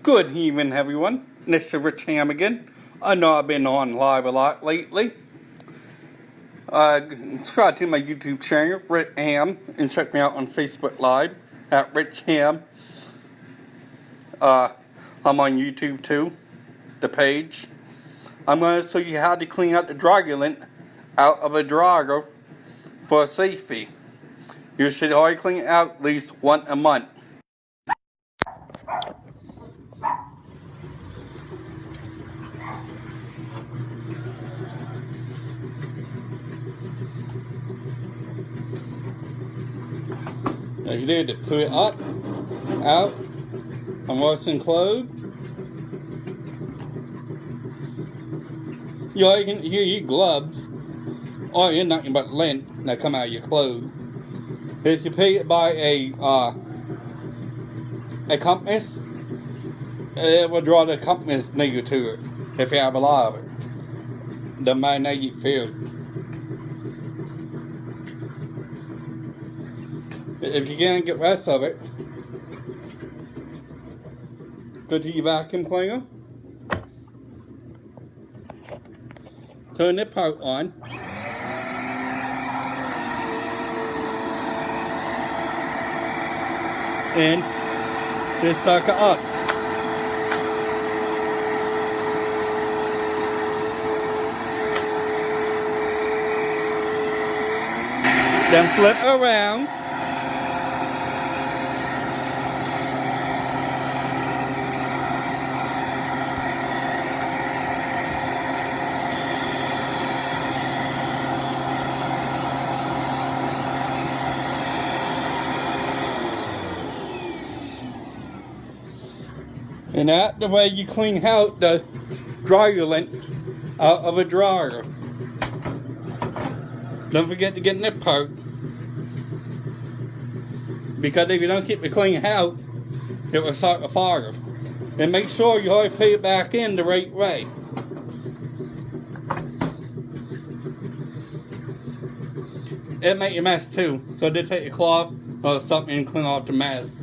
Good evening, everyone. This is Rich Ham again. I know I've been on live a lot lately. Subscribe to my YouTube channel, Rich Ham, and check me out on Facebook Live at Rich Ham. I'm on YouTube too, the page. I'm going to show you how to clean out the dryer lint out of a dryer for safety. You should always clean it out at least once a month. Now you need to put it up, out, and washing clothes. You always can hear your gloves, or you're nothing but lint that come out of your clothes. If you put it by a compass, it will draw the compass needle to it. If you have a lot of it, the magnetic field. If you can't get rest of it, go to your vacuum cleaner, turn the part on, and just suck it up. Then flip around. And that's the way you clean out the dryer lint out of a dryer. Don't forget to get in that part, because if you don't keep it clean out, it will start a fire. And make sure you always put it back in the right way. It make a mess too, so just take a cloth or something and clean off the mess.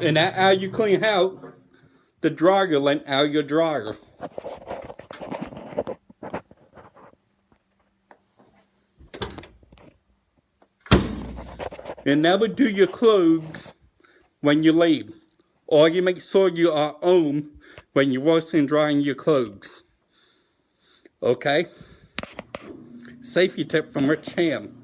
And that's how you clean out the dryer lint out of your dryer. And never do your clothes when you leave. Or you make sure you are home when you're washing and drying your clothes. Okay? Safety tip from Rich Ham.